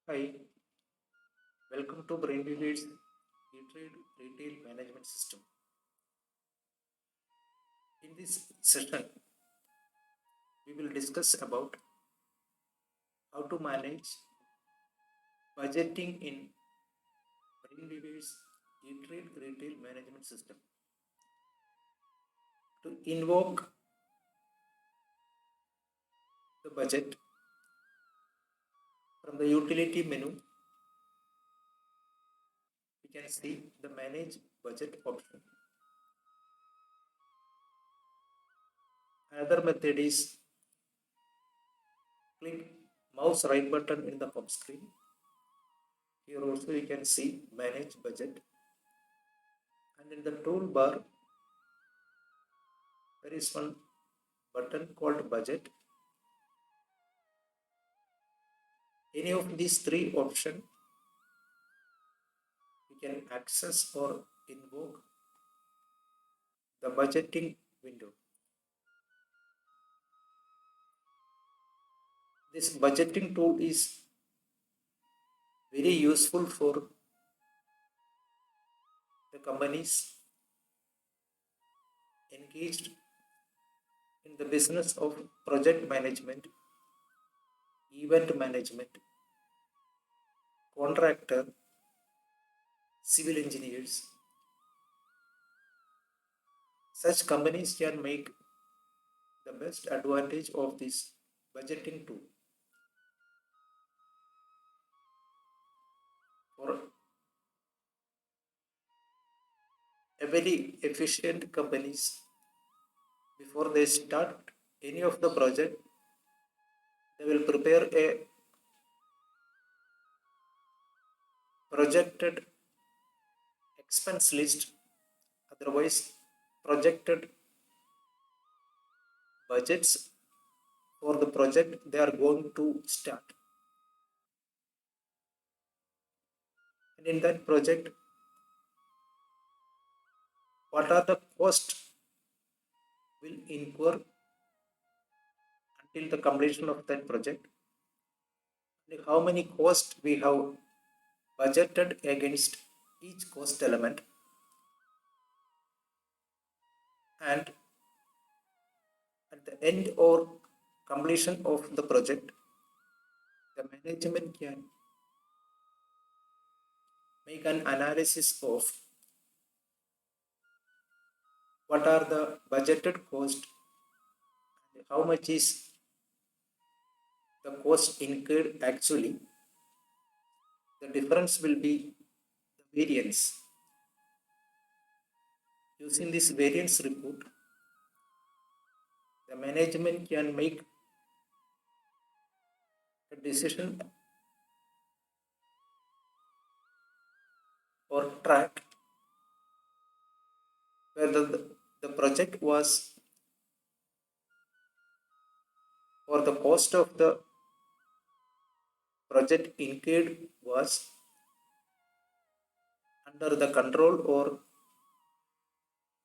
Hi, welcome to Brainweaver's Retail Management System. In this session, we will discuss about how to manage budgeting in Brainweaver's Retail Management System. To invoke the budget from the utility menu, we can see the Manage Budget option. Another method is click mouse right button in the home screen. Here also you can see Manage Budget, and in the toolbar there is one button called Budget. Any of these three options we can access or invoke the budgeting window. This budgeting tool is very useful for the companies engaged in the business of project management, event management, contractor, civil engineers. Such companies can make the best advantage of this budgeting tool. For a very efficient companies, before they start any of the project, they will prepare a projected expense list, otherwise projected budgets for the project they are going to start. And in that project, what are the costs will incur until the completion of that project, and how many costs we have budgeted against each cost element, and at the end or completion of the project, the management can make an analysis of what are the budgeted cost and how much is the cost incurred actually. The difference will be the variance. Using this variance report, the management can make a decision or track whether the project was, or the cost of the project incurred was under the control or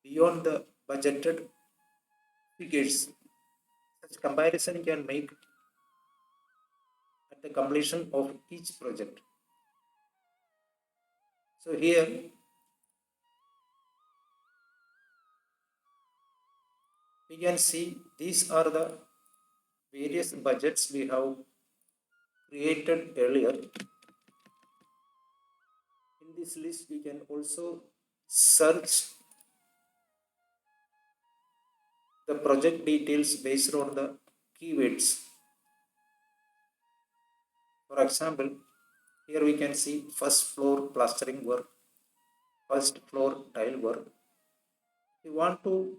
beyond the budgeted figures. Such comparison can make at the completion of each project. So here we can see these are the various budgets we have created earlier. In this list we can also search the project details based on the keywords. For example, here we can see first floor plastering work, first floor tile work. We want to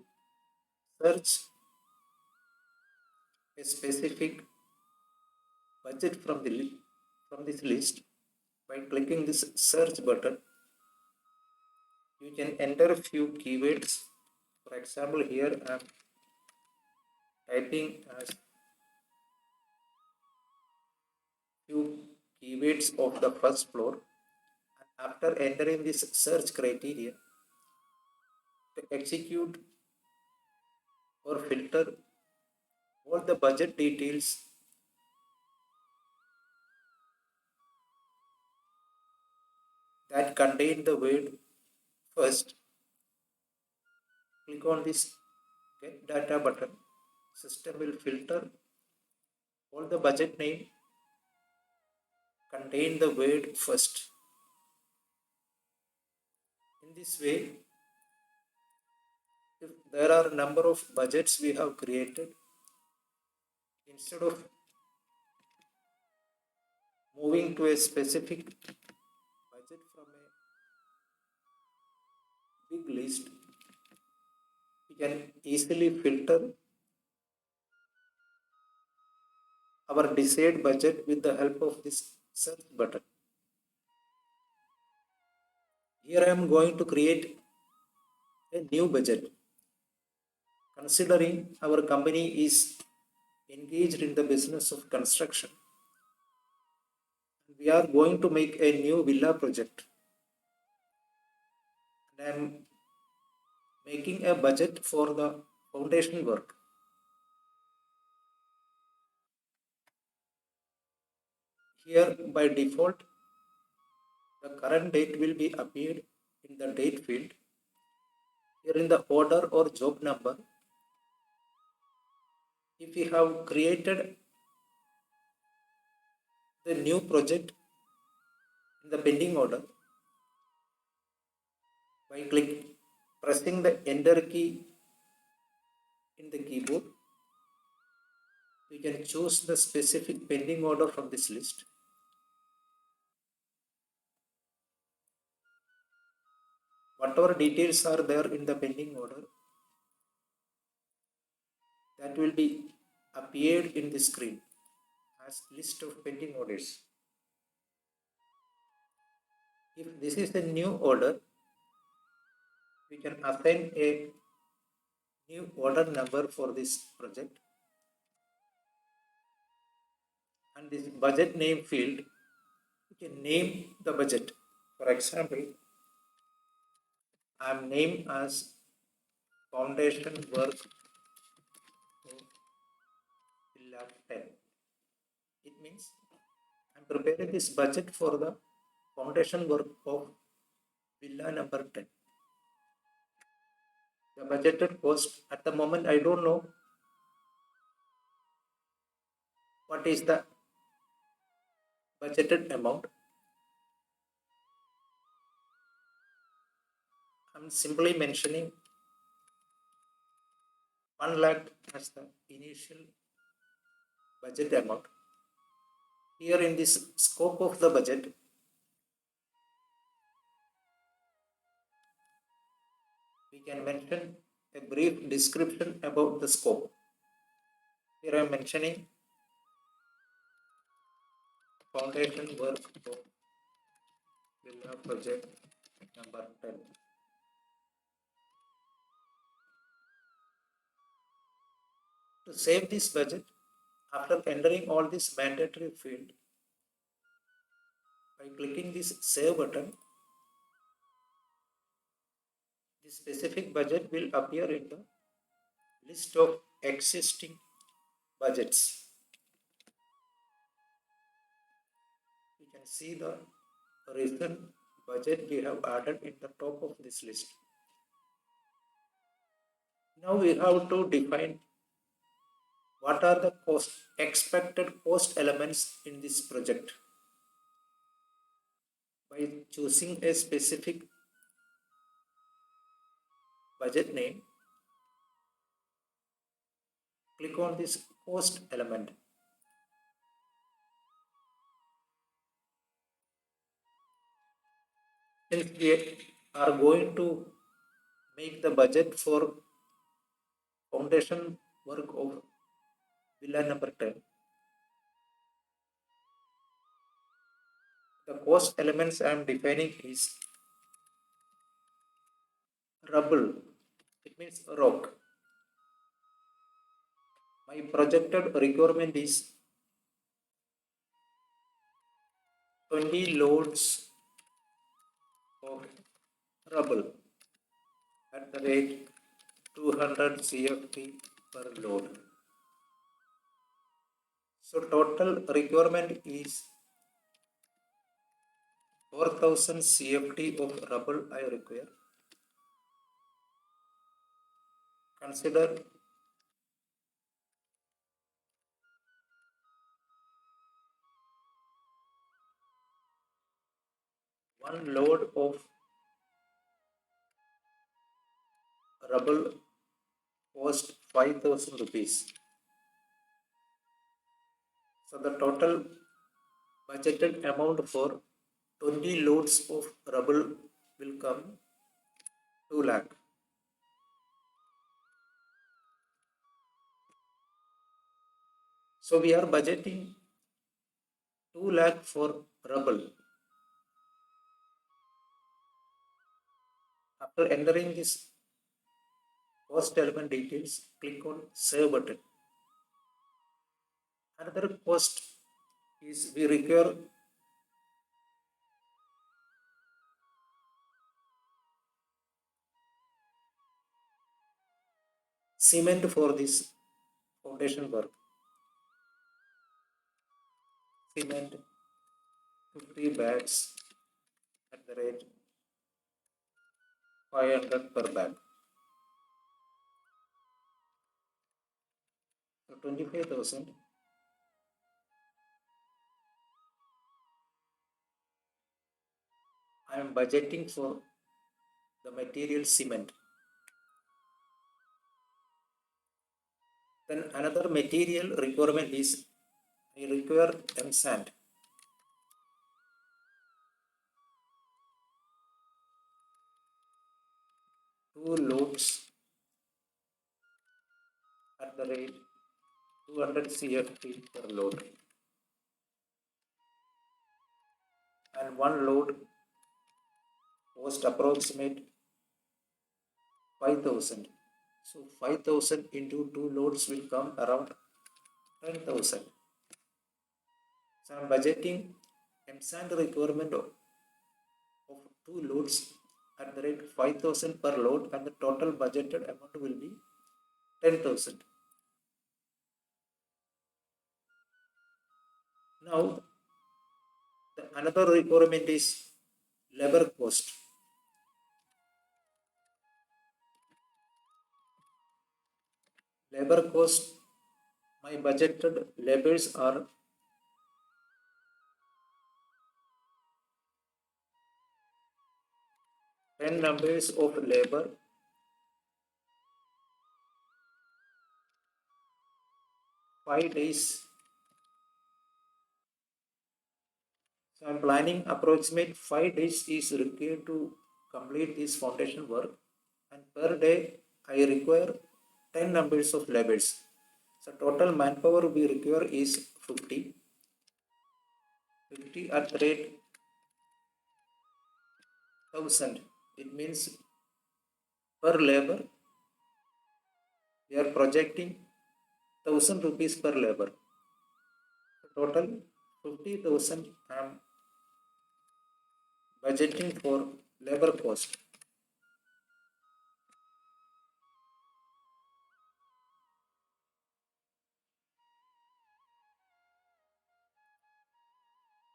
search a specific budget from this list. By clicking this search button, you can enter a few keywords. For example, here I am typing as few keywords of the first floor. After entering this search criteria, to execute or filter all the budget details that contain the word first, click on this get data button. System will filter all the budget name contain the word first. In this way, if there are a number of budgets we have created, instead of moving to a specific budget from a big list, we can easily filter our desired budget with the help of this search button. Here I am going to create a new budget. Considering our company is engaged in the business of construction, we are going to make a new villa project. And I am making a budget for the foundation work. Here by default, the current date will be appeared in the date field. Here in the order or job number, if we have created the new project in the pending order, by pressing the enter key in the keyboard, we can choose the specific pending order from this list. Whatever details are there in the pending order, that will be appeared in the screen as list of pending orders. If this is a new order, we can assign a new order number for this project, and this budget name field, we can name the budget. For example, I am named as foundation work of Villa 10. It means I am preparing this budget for the foundation work of Villa number 10. The budgeted cost at the moment I don't know what is the budgeted amount. I am simply mentioning 1 lakh as the initial budget amount. Here in this scope of the budget, we can mention a brief description about the scope. Here I am mentioning foundation work of Villa project number 10. To save this budget, after entering all this mandatory field, by clicking this save button, this specific budget will appear in the list of existing budgets. You can see the recent budget we have added in the top of this list. Now we have to define what are the expected cost elements in this project. By choosing a specific budget name, click on this cost element. Since we are going to make the budget for foundation work of villa number 10, the cost elements I am defining is rubble. It means rock. My projected requirement is 20 loads of rubble at the rate 200 CFT per load. So total requirement is 4,000 CFT of rubble I require. Consider one load of rubble cost 5,000 rupees. So the total budgeted amount for 20 loads of rubble will come 2 lakh. So we are budgeting 2 lakh for rubble. After entering this cost element details, click on save button. Another cost is we require cement for this foundation work. Cement 50 bags at the rate 500 per bag. So 25,000. I am budgeting for the material cement. Then another material requirement is I require sand. 2 loads at the rate 200 CFT per load, and one load cost approximate 5,000. So 5,000 into 2 loads will come around 10,000. So I am budgeting sand requirement of 2 loads at the rate 5,000 per load, and the total budgeted amount will be 10,000. Now the another requirement is labor cost. Labor cost, my budgeted labors are 10 numbers of labor, 5 days. So I am planning approximate 5 days is required to complete this foundation work, and per day I require 10 numbers of labors. So total manpower we require is 50. 50 at the rate 1000. It means per labor we are projecting 1000 rupees per labor. Total 50,000 I am budgeting for labor cost.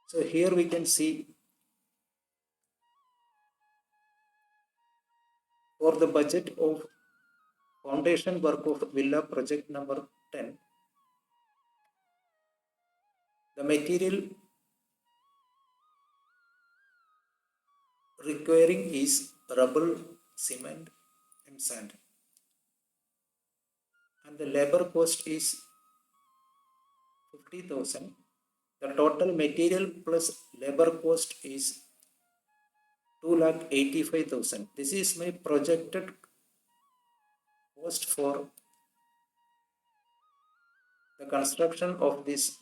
So here we can see for the budget of foundation work of villa project number 10, the material requiring is rubble, cement and sand, and the labor cost is 50,000. The total material plus labor cost is 2,85,000. This is my projected cost for the construction of this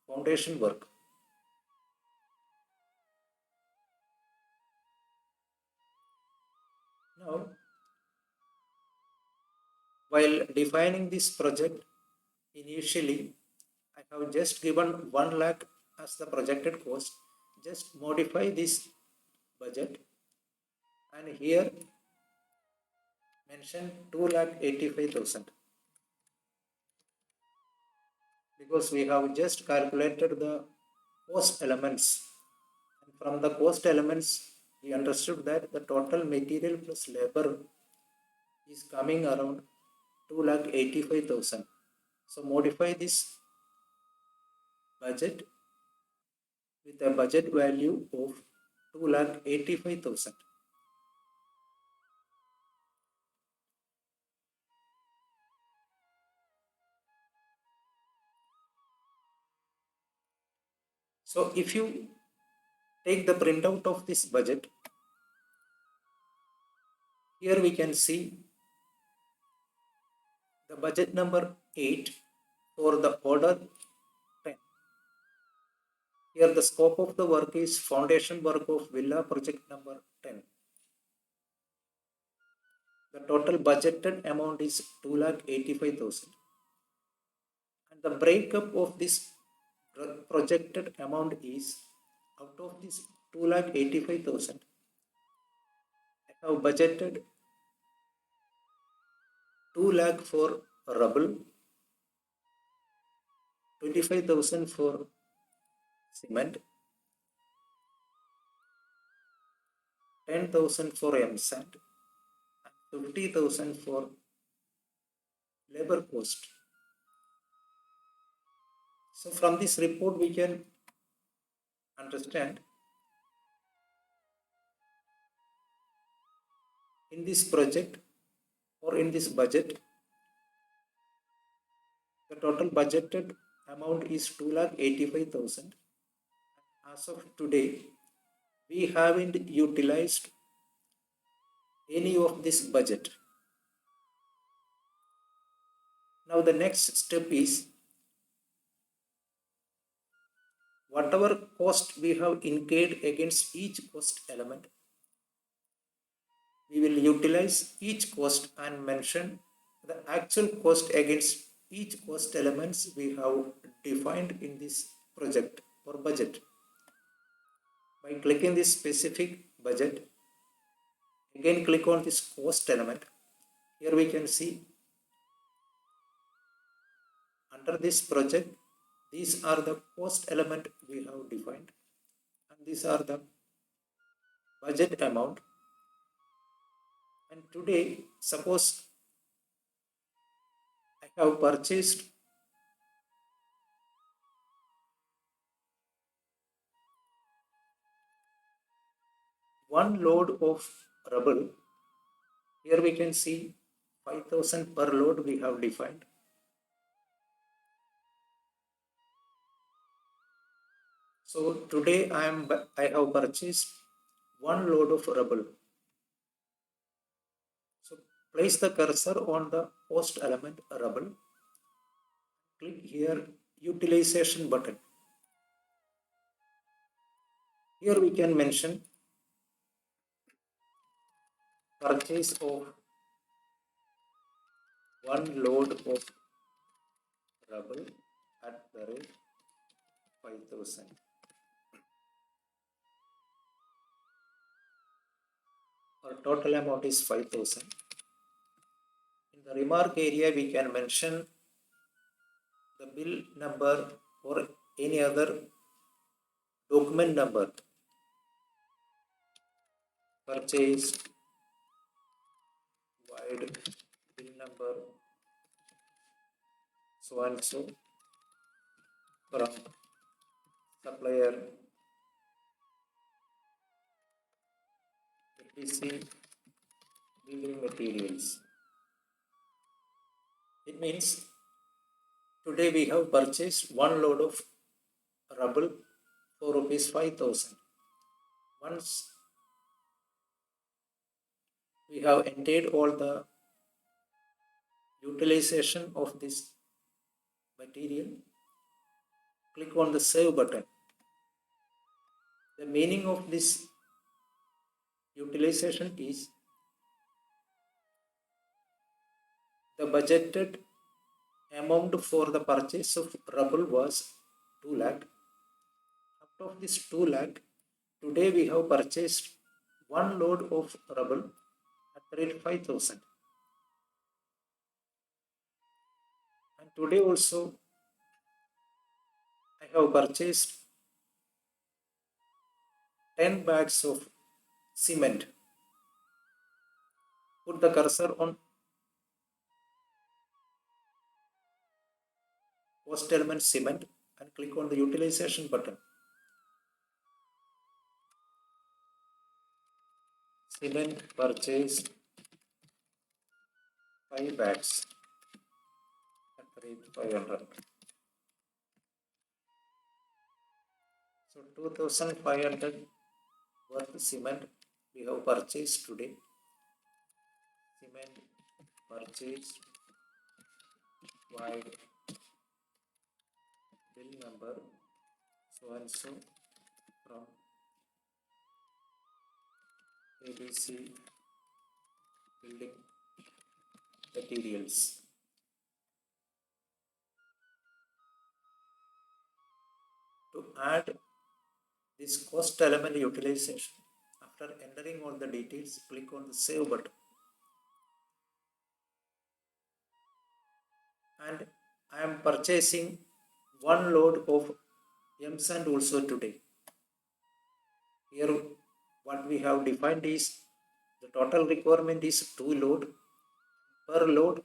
foundation work. Now, while defining this project, initially I have just given 1 lakh as the projected cost. Just modify this budget and here mention 2,85,000, because we have just calculated the cost elements, and From the cost elements, we understood that the total material plus labor is coming around 2,85,000. So modify this budget with a budget value of 2,85,000. So if you take the printout of this budget, here we can see the budget number 8 for the order 10. Here the scope of the work is foundation work of villa project number 10. The total budgeted amount is 2,85,000. And the breakup of this projected amount is, out of this 2,85,000, I have budgeted 2 lakh for rubble, 25,000 for cement, 10,000 for M-sand, and 50,000 for labor cost. So from this report we can understand in this project or in this budget, the total budgeted amount is 2,85,000. As of today, we haven't utilized any of this budget. Now the next step is, whatever cost we have incurred against each cost element, we will utilize each cost and mention the actual cost against each cost elements we have defined in this project or budget. By clicking this specific budget, again click on this cost element. Here we can see under this project, these are the cost element we have defined, and these are the budget amount. And today, suppose I have purchased one load of rubble. Here we can see 5,000 per load we have defined. So today I have purchased one load of rubble. So place the cursor on the cost element rubble. Click here utilization button. Here we can mention purchase of one load of rubble at the rate 5,000. Our total amount is 5,000. In the remark area, we can mention the bill number or any other document number. Purchase wide bill number so and so from supplier etc building materials. It means today we have purchased one load of rubble for rupees 5,000. Once we have entered all the utilization of this material, click on the save button. The meaning of this utilization is the budgeted amount for the purchase of rubble was 2 lakh. Out of this 2 lakh, today we have purchased one load of rubble at the rate 5,000. And today also I have purchased 10 bags of cement. Put the cursor on post element cement and click on the utilization button. Cement purchased 5 bags at the rate 500. So 2500 worth cement we have purchased today. Cement purchased wide bill number so and so from ABC building materials. To add this cost element utilization, after entering all the details, click on the save button. And I am purchasing one load of M sand also today. Here what we have defined is the total requirement is 2 load. Per load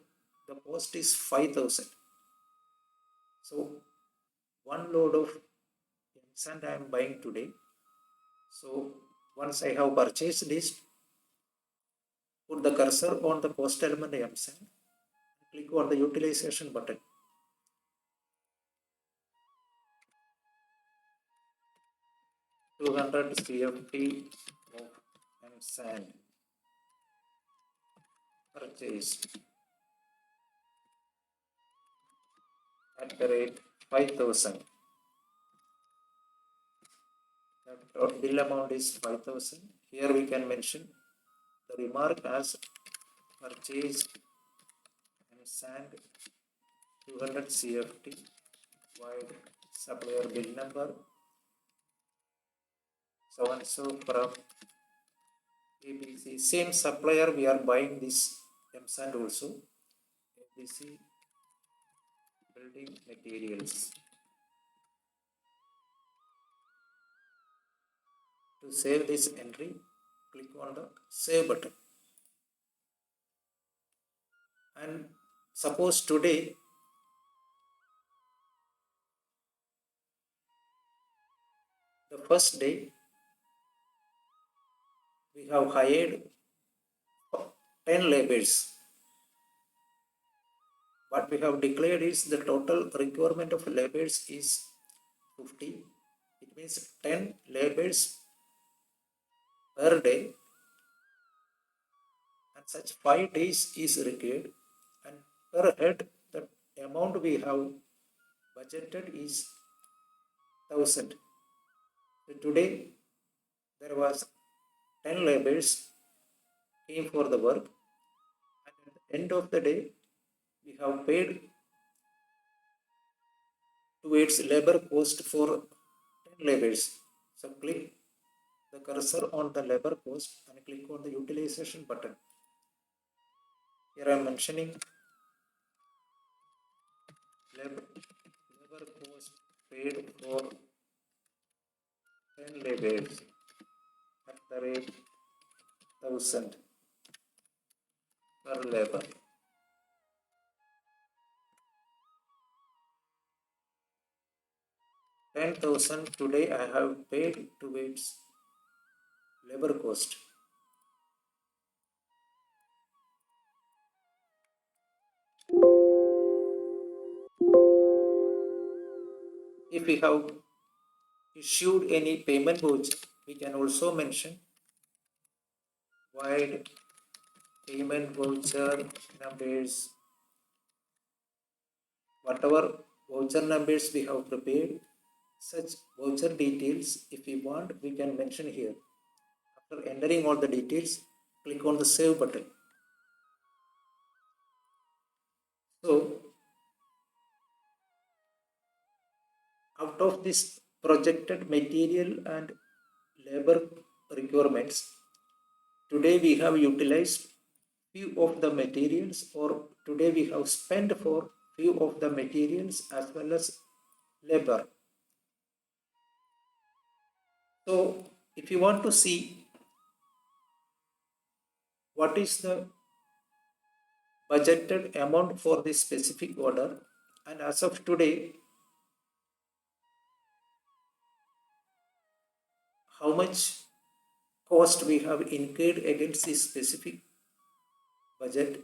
the cost is 5000. So one load of M sand I am buying today. So once I have purchased this, put the cursor on the cost element M sand, click on the utilization button. 200 CFT of M sand purchased at the rate 5000. The bill amount is 5000. Here we can mention the remark as purchased M sand 200 CFT wide supplier bill number so and so from ABC. Same supplier we are buying this M sand also. ABC building materials. To save this entry, click on the save button. And suppose today the first day we have hired 10 laborers. What we have declared is the total requirement of laborers is 50. It means 10 laborers per day, and such 5 days is required, and per head the amount we have budgeted is 1000. So today there was 10 laborers came for the work, and at the end of the day we have paid towards labor cost for 10 laborers. So click the cursor on the labor cost and click on the utilization button. Here I am mentioning labor cost paid for 10 laborers at the rate 1000 per labor. 10,000 today I have paid towards labor cost. If we have issued any payment voucher, we can also mention void payment voucher numbers. Whatever voucher numbers we have prepared, such voucher details, if we want, we can mention here. After entering all the details, click on the save button. So out of this projected material and labor requirements, today we have utilized few of the materials, or today we have spent for few of the materials as well as labor. So if you want to see what is the budgeted amount for this specific order, and as of today, how much cost we have incurred against this specific budget,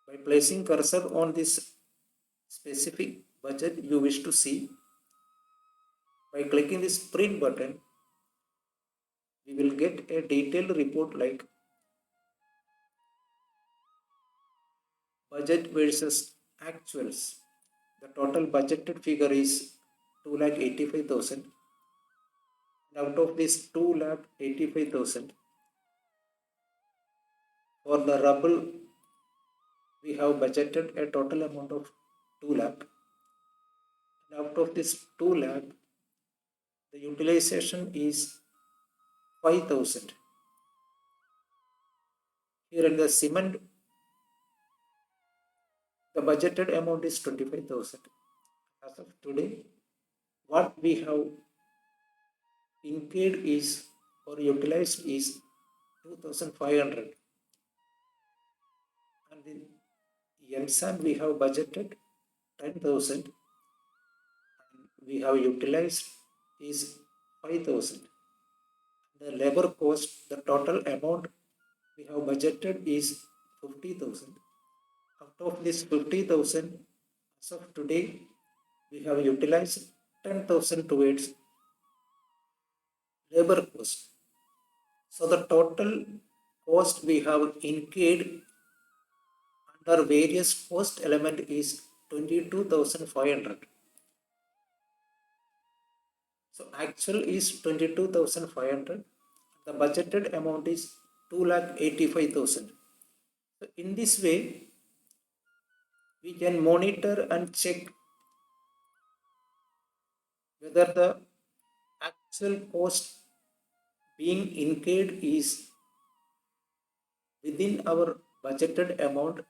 by placing cursor on this specific budget you wish to see, by clicking this print button, we will get a detailed report like budget versus actuals. The total budgeted figure is 2,85,000. Out of this 2,85,000, for the rubble we have budgeted a total amount of 2 lakh. And out of this 2 lakh, the utilization is 5,000. Here in the cement, the budgeted amount is 25,000. As of today, what we have incurred is or utilized is 2,500. And in Yensan we have budgeted 10,000. We have utilized is 5,000. The labor cost, the total amount we have budgeted is 50,000. Out of this 50,000, as of today, we have utilized 10,000 towards labor cost. So the total cost we have incurred under various cost element is 22,500. So actual is 22,500. The budgeted amount is 2,85,000. So in this way, we can monitor and check whether the actual cost being incurred is within our budgeted amount,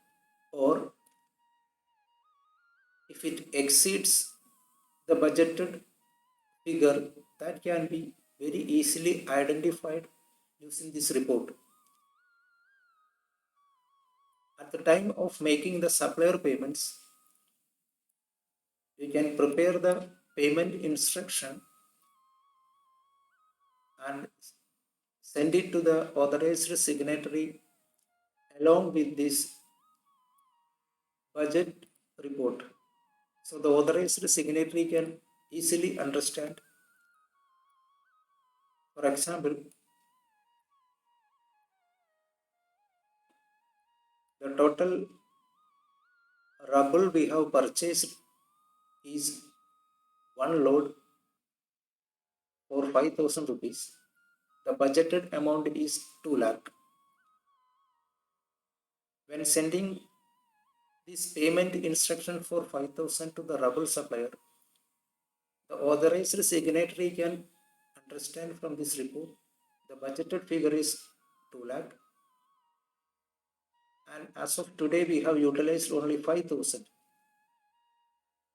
or if it exceeds the budgeted figure, that can be very easily identified using this report. At the time of making the supplier payments, you can prepare the payment instruction and send it to the authorized signatory along with this budget report. So the authorized signatory can easily understand. For example, the total rubble we have purchased is one load for 5,000 rupees. The budgeted amount is 2 lakh. When sending this payment instruction for 5,000 to the rubble supplier, the authorized signatory can understand from this report the budgeted figure is 2 lakh, and as of today we have utilized only 5,000.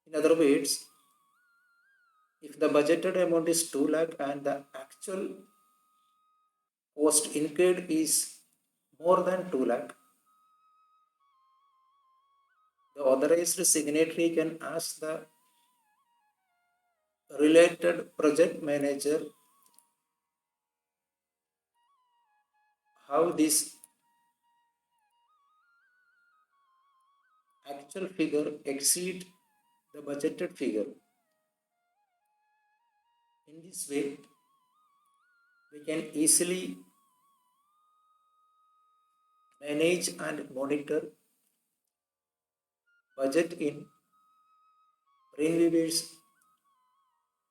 In other words, if the budgeted amount is 2 lakh and the actual cost incurred is more than 2 lakh, the authorized signatory can ask the related project manager how this actual figure exceed the budgeted figure. In this way, we can easily manage and monitor budget in Brainweaver's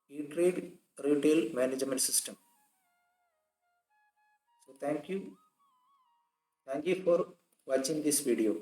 e-trade retail management system. So thank you for watching this video.